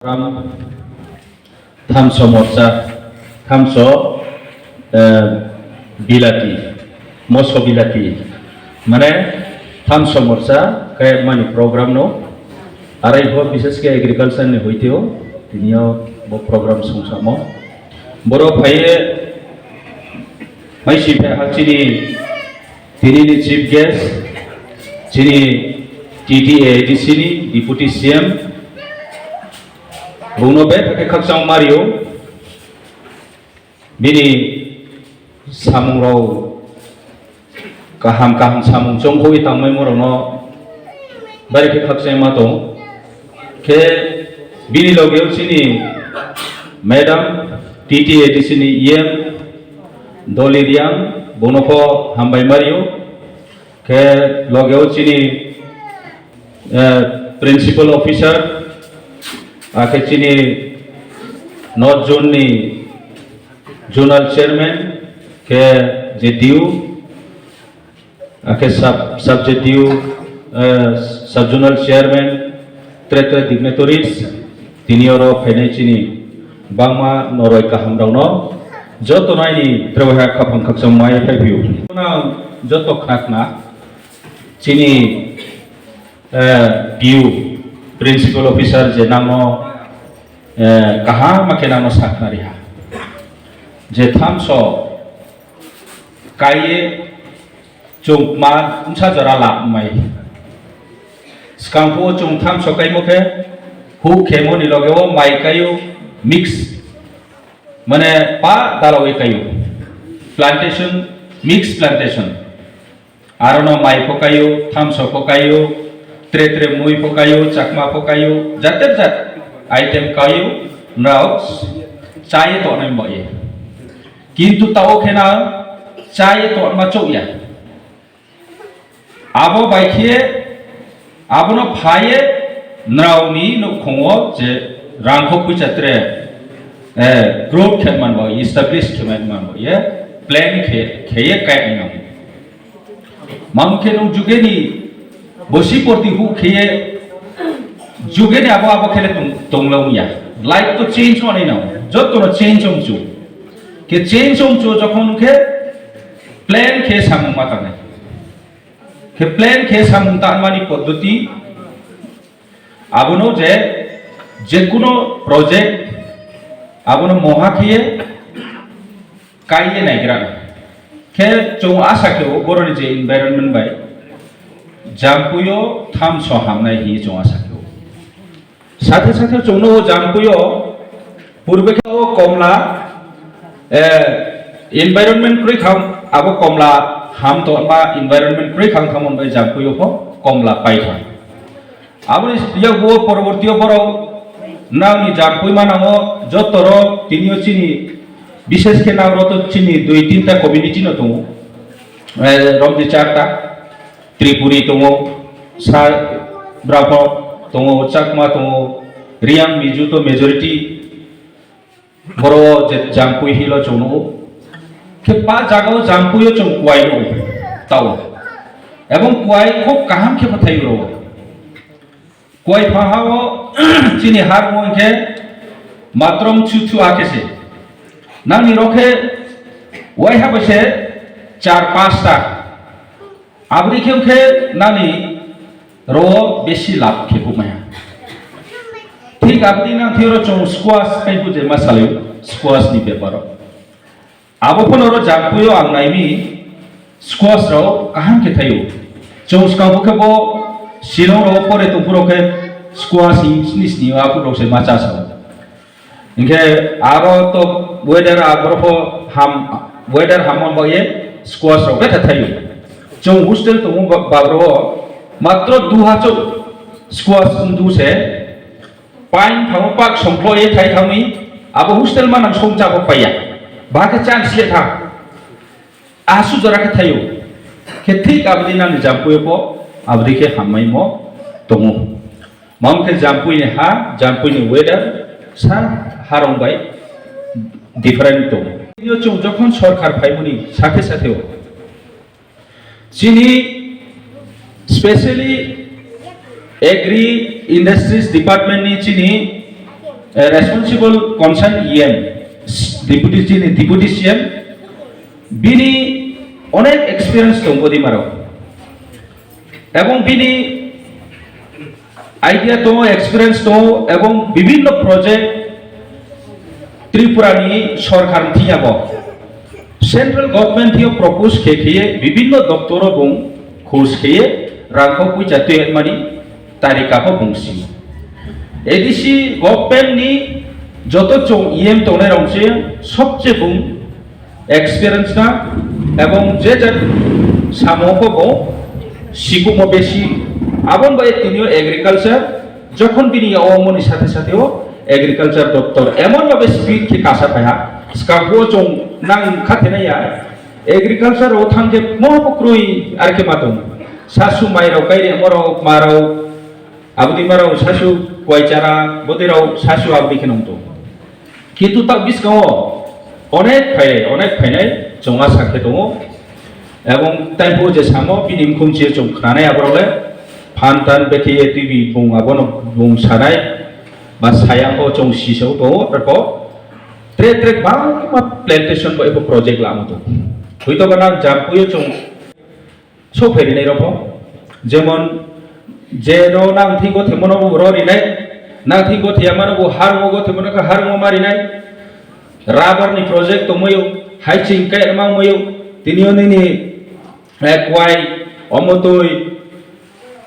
Ram Thamso Morsa Thamso Bilati Moso Bilati Mane Thamso Morsa kayak mani program no arai ho bises ke agriculture ne hoiteo tinio bo program sungsamo boro bhaye mai sipe hachini tini chief guest chini TTA di sini deputy CM Buno bet ke kaksang Mario bini samung rau kaham samung jongko itang mai morono bari ke kaksang mato ke bini logeu sini madam TTA di sini EM Doliriang buno ko hambai Mario ke logeu sini principal officer Akhir sini North Zone ni Zonal Chairman ke JDU akhir sub JDU Sub Zonal Chairman Treasurer Dignitaries Tinioro Finance ni Bangma Noroi kaham dauno joto nai ni terwah kapang kaksam mai review na joto khakna sini DU Principal Officer je namo kaha make namo sakna riha je thamso kaye chungma umsa jara la mai skampo chung thamso kai moke hu khemo ni logeo mai kayo mix mane pa dalawe kayo plantation mix plantation arono mai pokayo thamso pokayo tre mui pokayo chakma pokayo jater jat item kayo nao chai to nai moye kintu tao khena chai to ma chok ya abo baikhe abono phaye nao ni no khongo je rangkho puchatre growth kheman bo establish kheman bo ye plan kheye kai no mamke no jugeni Bosi porti hu kheye juge ne abo khele tonglau ya life to change one now joto no change omchu ke change omchu jokhon khe plan khe samung mata nai ke plan khe samung ta mani poddoti abono je kuno project abono moha kheye kaiye naigra khe chong asa ke boroni je environment bai Jampuyo thamso hamnai hi jonga sakyo sathe chongno jampuyo purbe khao komla environment kri kham abo komla ham to ma environment kri kham khamon bai jampuyo ho komla pai kha abo ya go porbortiyo boro nauni jampuy manamo jotoro tinio chini bishes ke naw roto chini 2-3 ta community no to romdi charta Tripuri tongo, Sa Brahmo tongo, Chakma tongo, Riang Miju to majority boro je Jampui hilo chono ke pa jagao Jampui yo chong kuai no tao ebong kuai ko kaham ke pathai ro kuai phahao chini har mo ke matrom chu akese nang ni rokhe wai habase 4-5 ta Abri khe nani ro beshi lab khe bumaya thik abri na thero chong squash kai buje masale squash ni beparo abo pon ro jampuyo angnai mi squash ro kaham ke thayo chong ska bukhe bo silong ro pore to puro ke squash ni apu ro se macha sa inge aro to weather agro weather hamon bo ye squash ro betha thayo Jong hostel to bagro matro 2 squash undu se pain thamo pak somplo ye thai thami abo hostel manang somcha ko paya ba ka chance le tha asu jara ka thayo ke thik abdi na jampu po abdi ke hammai mo tongo mam ke jampu ne ha jampu ne weather sa harong bai different to yo chong jokhon sarkar phaimuni sathe sathe Sini specially agri industries department ni chini responsible concern EM deputy CM bini onek experience dongbo maro এবং bini idea to experience to এবং বিভিন্ন project ত্রিপুরানি সরকার থিয়াবো central government হিও propose খেয়ে বিভিন্ন দপ্তর এবং খোঁজ খেয়ে রাখো পুই জাতীয় মানি তারিখাও বুংসি এডিসি গভর্নমেন্ট নি যত চং ইএম তনের অংশে সবচেয়ে বুং এক্সপিরিয়েন্স না এবং যে যে সামহবো শিকুমো বেশি আবন বাই তিনিও এগ্রিকালচার যখন তিনি অমনি সাথে সাথেও এগ্রিকালচার দপ্তর এমন ভাবে স্পিড কে কাঁসা পায়া স্কাবো চং নাং খাতেনাইয়া এগ্রিকালচার ও থাঙ্গে মহাপক্রুই আর কে মাতম সাসু মাইরাও কাইরে মরাও মারাও আবদি মারাও সাসু কয়চারা বদেরাও সাসু আবদি খেনংতো কিন্তু তা বিসগাও অনেক ফাইনাই চঙা সাখে দङ এবং তাইপো যে সামো বিনিম খুমচি চং খানাय আবরলে ফানতান বেখিয়ে টিভি বুং আবন বুং সানাय বা সায়াও চং সিসौ দङ তারপর ट्रेक बांमा प्लांटेशन बो एबो प्रोजेक्ट लामो तो हयतो बाना जामपुयो चों सो फेरिनाय रखो जेमन जेनो नांथिगो थेमनो ररिनाय नांथिगो थेमानो हारमोगो थेमनो हारमो मारिनाय राबार नि प्रोजेक्ट तो मयो हाइचिं काय मा मयो तिनियो नि क्वाय अमतोय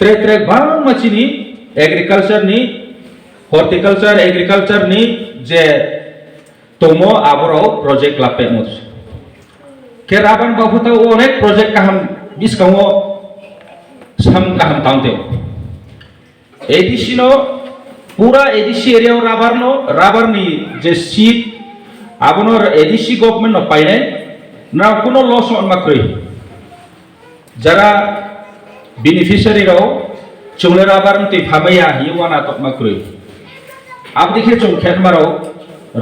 ट्रेक बांमा चिनि एग्रीकल्चर नि हॉर्टिकल्चर एग्रीकल्चर नि जे tomo aboro project lape mus ke raban bahuta onek project kaham biskawo sam kaham taunte edisino pura edisi area rabar ni je seat abonor edisi government no paine na kono loss on makri jara beneficiary ro chungle rabar ti phamaya hiwana to makri ab dikhe chung khet maro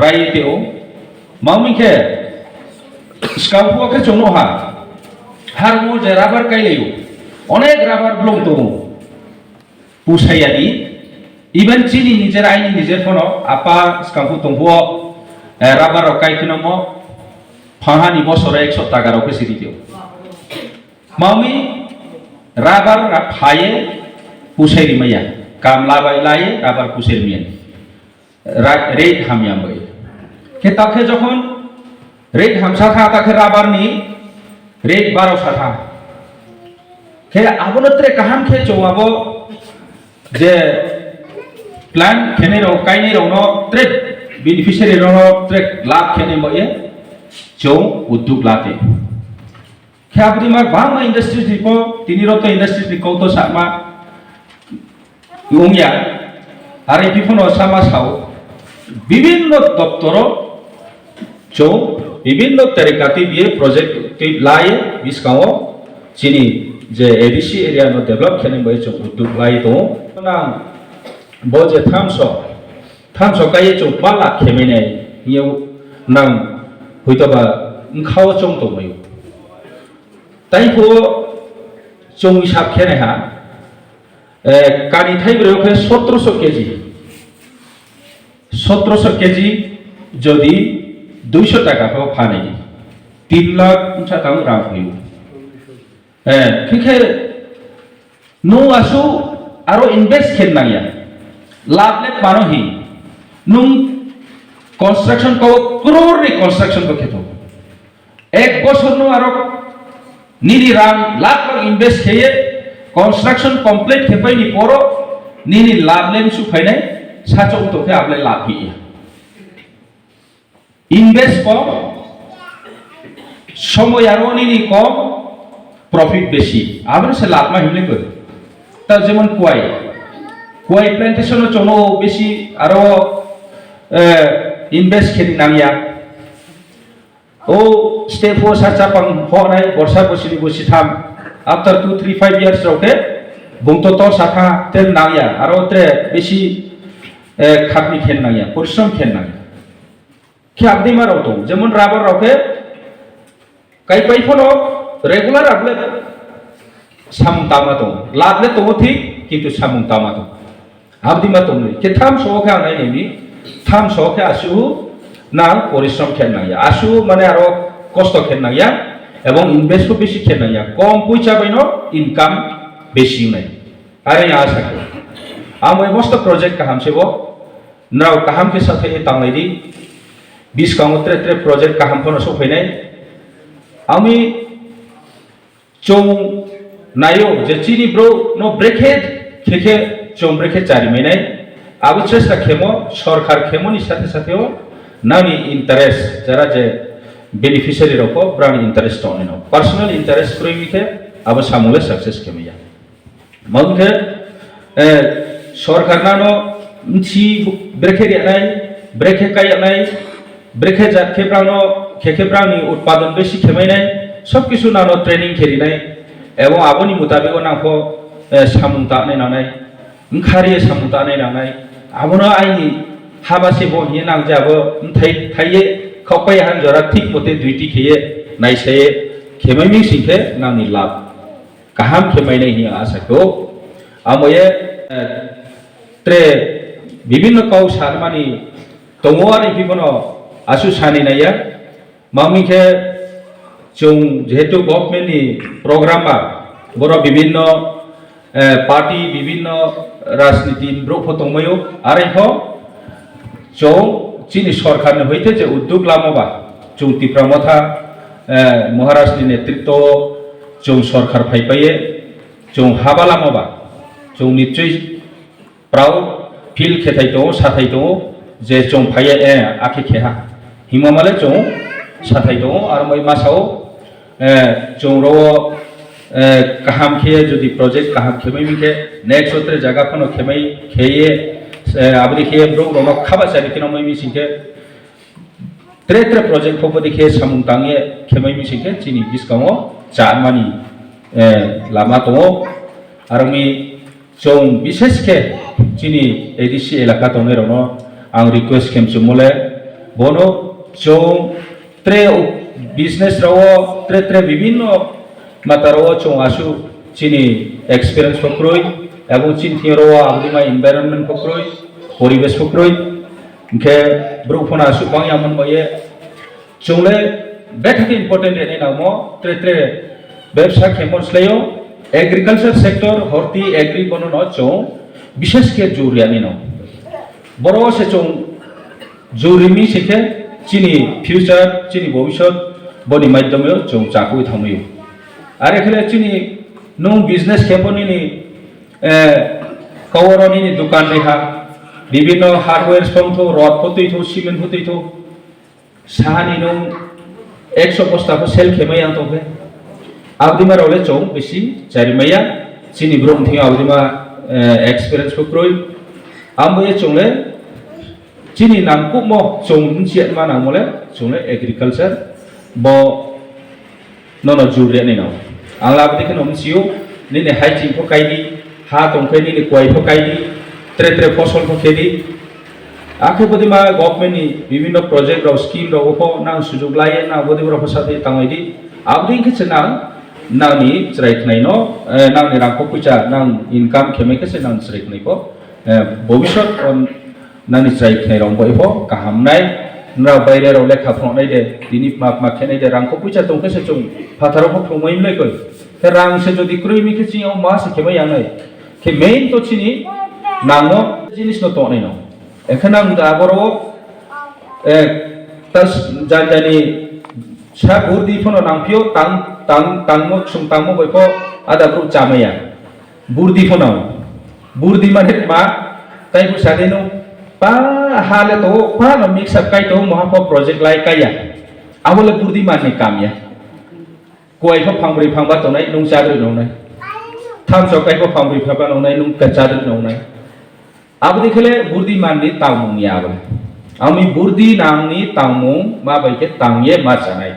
राइतेओ माउमिखे स्काउफो के चोनो हा हारमो जे rubber काइलेयो अनेक rubber Blum तो पुसायादि even चिनि निजेर आइनि निजेर फनो आपा स्काउफो तंबो rubber काइखिनमो फाहानि बसरे 100 टाका रके सिदितेओ माउमि rubber Phaye पुसाइरि माया कामला बाइलाय rubber पुसाइरि मियान rate हामिया बै के ताखे जखन रेट हामसा था ताखे राबार नि रेट 12 था के आबनत्रे काहाम खे चौआबो जे प्लान खेने रो काइने रो नो ट्रेक बेनिफिशियरी रो नो ट्रेक लाख खेने मये चौ उद्योग लाते के आबदि मा बांगा इंडस्ट्री दिपो तिनि रो तो इंडस्ट्री दिको तो सामा योंगिया आरो बिफोनो सामा साव বিভিন্ন দপ্তর চৌ বিভিন্ন তরিকাতে দিয়ে প্রজেক্ট লায়ে বিসকাও চিনি যে এডিসি এরিয়া নো ডেভেলপ খেনে বই চৌ উদ্যোগ লাই তো না বজে থামস কায়ে চৌ পালা খেমেনে ইউ নাং হইতবা খাও চৌ তো ময়ু তাইপো চৌ হিসাব খেনে হা কানি থাইব্রে 1700 কেজি 1700 কেজি যদি 200 টাকা পাও ফানে 3 লাখ টাকা রাখ হইও ঠিকহে নো আসু আরো ইনভেস্ট খেন নাইয়া লাভ লে পারহি নুং কনস্ট্রাকশন কো ক্রোর নি কনস্ট্রাকশন কো খেতো এক বছর নো আরো নিনি রাং লাখ লাখ ইনভেস্ট খেয়ে কনস্ট্রাকশন কমপ্লিট খেপাই নি পরো নিনি লাভ লেন সু ফাইনাই সাচং তোকে আপলে লাভি ইনভেস্ট কম সময় আরো নিনি কম প্রফিট বেশি আবার সে লাভ মা হিমলে করে তা যেমন কোয়াই প্ল্যান্টেশন চনো বেশি আরো ইনভেস্ট খেলি নামিয়া ও স্টেপ ও সাচা পাং হনাই বর্ষা বসিনি বসি থাম আফটার 2-3-5 ইয়ার্স রকে বংতো তো সাথা তেল নামিয়া আরো তে বেশি খাটনি খেন নাইয়া পরিশ্রম খেন নাইয়া কি আবদি মারাও তো যেমন রাবার রকে কাই পাইফলো রেগুলার আপলে সামুং তামা তো লাভলে তো ঠিক কিন্তু সামুং তামা তো আবদি মা তো কে থাম সওখা নাই নেমি 300 ke asu na পরিশ্রম খেন নাইয়া asu মানে আরো কষ্ট খেন নাইয়া এবং ইনভেস্ট কো বেশি খেন নাইয়া কম পয়সা বাইনো ইনকাম বেশি নাই আরে আশা করি আমি মস্ত প্রজেক্ট কাহাম সেবো নাও কাহাম के साथे तांगलाइदि 20 काउंटर ट्रे प्रोजेक्ट काहाम फनो सफैनाय आमी चौ नायो जे चिनि ब्रो नो ब्रेकेट खेखे चौ ब्रेकेट चारि मैनाय आबो चेष्टा खेमो सरकार खेमोनि साथे साथेओ नानि इंटरेस्ट जरा जे बेनिफिशियरी रखो ब्रांड इंटरेस्ट ओनेनो पर्सनल इंटरेस्ट फ्रीमिखे आबो सामुले सक्सेस खेमैया मंखे सरकार नानो छि ब्रेकेट यानाय ब्रेकेट कायनाय ब्रेकेट जात खेप्रानो खेखेप्रानि उत्पादन बेसि खेमायनाय सब किछु नानो ट्रेनिंग खेरिनाय एवं आबोनि मुताबिक नाखो सामुंता नायनाय खारि सामुंता नायनाय आबोनो आइनि हाबासे बहिए नांजाबो थाइये खपाय हानजरा ठीक मते दुइति खेये नायसाये खेमायनि सिंखे नांनि लाभ गाहाम खेमायनाय हि आसाखौ आमये त्रे विभिन्न काउ सारमानि तंगवारि बिबनो आसु सानि नाया मामिखे जों जेहेतु गभर्नमेन्टनि प्रग्रामा बर विभिन्न पार्टी विभिन्न राजनीति ब्रफ तंगमयो आरो इखौ जों चीनी सरकारनो होइते जे उद्योग लामोबा जों तिप्रामथा महाराष्ट्रनि नेतृत्व जों सरकार फाइपाये जों हाबा लामोबा जों निश्चय प्राउड फिल खेथाय दं साथाय दं जे जों फाइये आखे खेहा हिमामाले जों साथाय दं आरो मै मासाव जों रो काहाम खे जदि प्रोजेक्ट काहाम खेमै मिखे नेक्स्ट उतरे जगह फनो खेमै खेये आबरि खे ब्रो रो खाबा सारि किनो मै मिसिखे त्रे त्रे प्रोजेक्ट खौ बदिखे सामुं तांगे खेमै मिसिखे चिनि बिस्काङो चामानि लामा दङ आरो मी जों विशेष के चिनि एडिसि एलाका दङ रनो आं रिक्वेस्ट खेमसु मोले बनो जों त्रे बिजनेस राव त्रे त्रे विभिन्न माताराव जों आसु चिनि एक्सपीरियंस फक्रुय एवं चिन्थिराव आबदिमा एनवायरनमेंट फक्रुय परिवेश फक्रुय के ब्रुफना आसु बांयामन मये जोंले बेथाके इम्पोर्टेंट एने नामो त्रे त्रे व्यवसाय खेमसलायो एग्रीकल्चर सेक्टर हरती एग्री बननो जों विशेष के जुरियानि न बरो से जों जुरिमि सिखे चिनि फ्यूचर चिनि भविष्यत बनि माध्यमे जों चाकुय थामयो आरो एखले चिनि नो बिजनेस खेपनिनि कवरनि दुकान रेहा विभिन्न हार्डवेयर फंथो रड फतैथो सिमेन्ट फतैथो साहानि नो 100 बस्ता को सेल खेमै आं तोबे आबदिमा रले जों बेसि जारिमाया चिनि ब्रमथि आबदिमा एक्सपीरियंस फक्रुय आमबे जोंले चिनि नामको मो जों जियत मा नामले जोंले एग्रीकल्चर बो ननो जुरियानि नाव आं लाबदिखे नमसियो निने हाइथिं को कायदि हा दंफे निने गय को कायदि त्रे त्रे फसल को खेदि आखे बदिमा गभर्नमेन्टनि विभिन्न प्रोजेक्ट राव स्कीम राव को नां सुजुग लाये ना बदिबरा फसादि तांगायदि आबदिखे चना नांनि ज्रायखनायनो नांनि रांखौ फैसा नां इनकाम खेमेकेसे नां ज्रायखनायखौ भबिष्यत नांनि ज्रायखनाय रावबो गाहामनाय ना बायरे राव लेखा फरायनाय दे दिनि माप माखेनाय दे रांखौ फैसा दंकेसे जों फाथाराव फख्रमैमलाय गय ते रां से जदि क्रैमिके चियाव मा से खेबाय आंनाय के मेन तो चिनि नांगो जिनिस न तोनाय न एखान आं दाबरो तास जानजानि सा गुरदि फनो नांफियो तांमो सुंतांमो बयखौ आदाब्रु जामाया बुरदि फनाव बुरदि माने मा कायबो सादेनो पा हाले तो पा न मिक्स अप काय तो महापो प्रोजेक्ट लाय काया आबोले बुरदि माने कामया गयखौ फांब्रै फांबा तनाय नं जाद्रि नंनाय थामसो कायखौ फांब्रै फांबा नंनाय नं जाद्रि नंनाय आबदिखेले बुरदि माननि तांमुंनि आबो आमी बुरदि नांनि तांमुं मा बायके तांये मा जानाय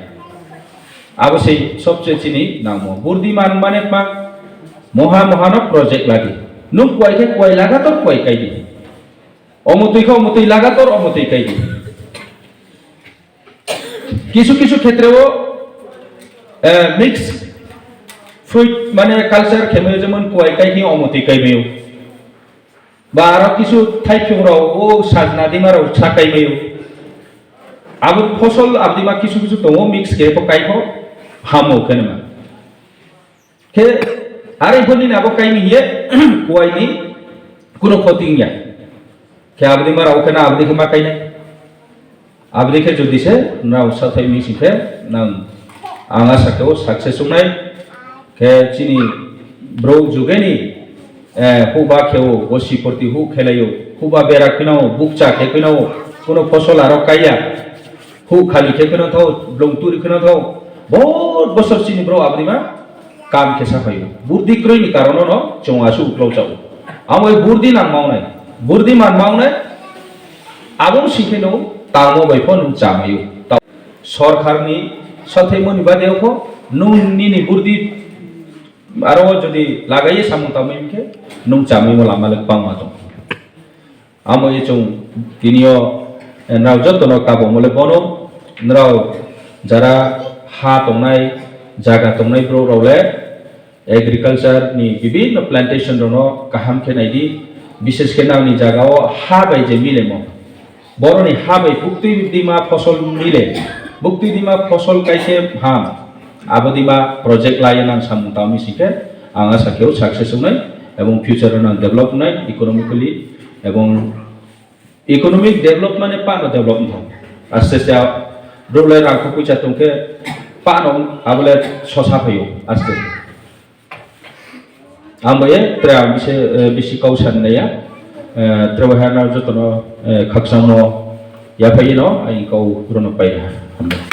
आवश्य सबसे चिनी नामो बुर्दिमान माने पा महानो प्रोजेक्ट लागी नुक कोई के कोई लगा तो कोई कायदि अमतई लगा तो अमतई कायदि किछु किछु क्षेत्रे वो मिक्स फ्रुट माने कल्चर खेमे जमन कोई कायदि अमतई कायमेयो বা আরো কিছু থাইফিংরাও ও সাজনা দিমারাও সাকাই মাইও আবু ফসল আবদিমা কিছু কিছু দङ মিক্স কে কাইখো হামো কেনমা কে আরে ফনি নাবো কাইমি ইয়ে কোয়াইনি কোনো ক্ষতি নিয়া কে আবদিমারাও কেনা আবদিকে মা কাইনাই আবদিকে যদি সে নাও সাথাই মিসিকে নাম आंगा साकेव सक्सेस उनाय के चिनी ब्रो जुगेनी हुबा खेव बसी प्रति हु खेलायो हुबा बेरा किनाव बुकचा खेकिनाव कोनो फसल आरो काया हु खाली खेकिनाव थाव ब्लंगतुरि किनाव थाव बहुत बसर चिनी ब्रो आबरिमा काम केसा फायो बुर्दि क्रयनि कारण न चंगासु उक्लाव जाव आमय बुर्दि नां मावनाय बुर्दि मान मावनाय आबं सिखेनो तामो बायफोन जामायो सरकारनि साथै मोनिबा देवखो नुनि बुर्दि आरो जदि लागायो सामुतामै के नुं चामै मला मालक पांमा दं आमो एचों तिनियो नाव जतनो काबो मले बनो नराव जारा हा तंनाय जागा तंनाय ब्रो रावले एग्रीकल्चर नि विभिन्न प्लांटेशन रनो काहाम खेनायदि विशेष के नावनि जागाओ हा बायजे मिलेमो बरनि हा बाय बुक्ति दिमा फसल मिले बुक्ति दिमा फसल कैसे हाम आबदिमा प्रोजेक्ट लायन आं सामुतामी सिखे आंगा साकेव सक्सेस उनाय एवं फ्यूचर नां डेभलप उनाय इकोनॉमिकली एवं इकोनॉमिक डेभलप माने पानो डेभलप न आस्ते आस्ते रोले राखो कुचा तंके पानो आबले ससा फयो आस्ते आमबे त्रा बिसे काउसान नया त्रेबहाना जतनो खक्सामो या फयनो आइ काउ रोनो पाइरा